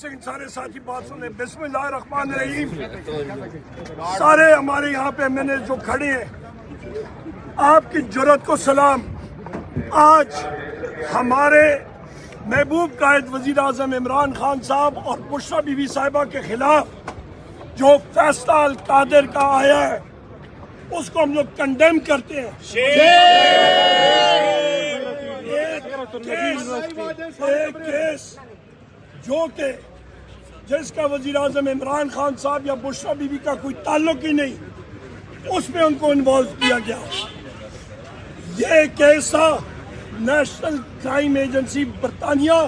Second سارے ساتھی بات سن لیں. بسم اللہ الرحمن الرحیم. سارے ہمارے یہاں پہ میں نے جو کھڑے ہیں, آپ کی جرأت کو سلام. آج ہمارے محبوب قائد وزیر اعظم عمران خان صاحب اور بشرا بی بی صاحبہ کے خلاف جو فیصلہ القادر کا آیا ہے اس کو ہم لوگ کنڈیم کرتے ہیں. ایک کیس جو کہ جس کا وزیر اعظم عمران خان صاحب یا بشرا بی بی کا کوئی تعلق ہی نہیں, اس میں ان کو انوالو کیا گیا. یہ کیس تھا نیشنل کرائم ایجنسی برطانیہ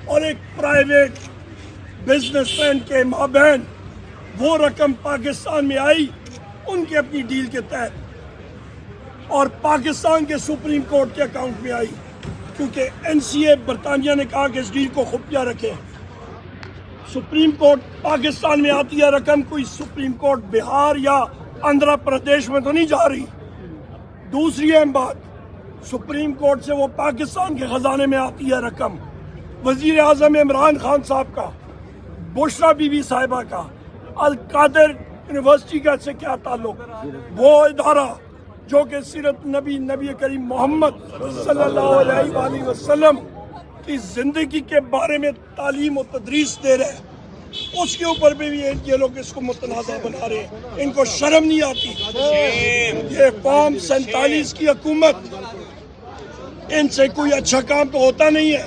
اور ایک پرائیویٹ بزنس مین کے مابین. وہ رقم پاکستان میں آئی ان کی اپنی ڈیل کے تحت اور پاکستان کے سپریم کورٹ کے اکاؤنٹ میں آئی, کیونکہ این سی اے برطانیہ نے کہا کہ اس ڈیل کو خفیہ رکھے. سپریم کورٹ پاکستان میں آتی ہے رقم, کوئی سپریم کورٹ بہار یا آندھرا پردیش میں تو نہیں جا رہی. دوسری اہم بات, سپریم کورٹ سے وہ پاکستان کے خزانے میں آتی ہے رقم. وزیر اعظم عمران خان صاحب کا, بشرا بی بی صاحبہ کا, القادر یونیورسٹی کا سے کیا تعلق؟ وہ ادارہ جو کہ سیرت نبی کریم محمد صلی اللہ علیہ وآلہ وسلم کی زندگی کے بارے میں تعلیم و تدریس دے رہے ہیں, اس کے اوپر بھی یہ لوگ اس کو متنازع بنا رہے ہیں. ان کو شرم نہیں آتی؟ یہ فارم 47 کی حکومت, ان سے کوئی اچھا کام تو ہوتا نہیں ہے.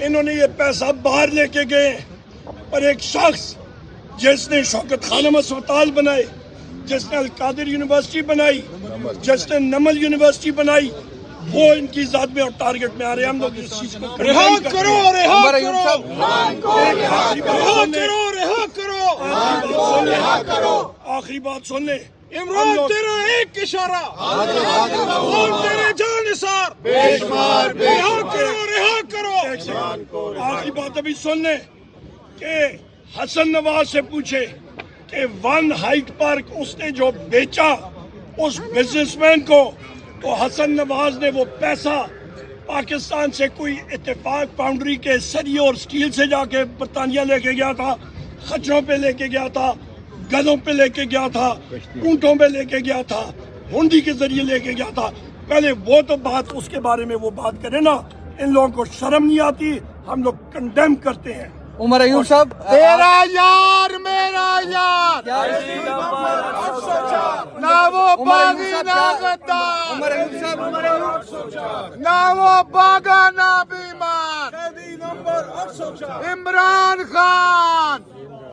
انہوں نے یہ پیسہ باہر لے کے گئے, اور ایک شخص جس نے شوکت خانم اسپتال بنائے, جس نے القادر یونیورسٹی بنائی, جس نے نمل یونیورسٹی بنائی, وہ ان کی ذات میں اور ٹارگٹ میں آ رہے ہیں. ہم لوگ اس چیز کو آخری بات سن لیں. عمران تیرا ایک اشارہ اور تیرے جان نثار رہا کرو. آخری بات ابھی سن لیں کہ حسن نواز سے پوچھے کہ ون ہائٹ پارک اس نے جو بیچا اس بزنس مین کو, تو حسن نواز نے وہ پیسہ پاکستان سے کوئی اتفاق باؤنڈری کے سریے اور سٹیل سے جا کے برطانیہ لے کے گیا تھا, خچروں پہ لے کے گیا تھا, گدوں پہ لے کے گیا تھا, اونٹوں پہ لے کے گیا تھا, ہنڈی کے ذریعے لے کے گیا تھا. پہلے وہ تو بات اس کے بارے میں وہ بات کرے نا. ان لوگوں کو شرم نہیں آتی, ہم لوگ کنڈیم کرتے ہیں. عمر ایوب صاحب, تیرا یار میرا یار, نہ وہ باغی نہ غدار, نہ وہ باغا نہ بیمار, عمران خان.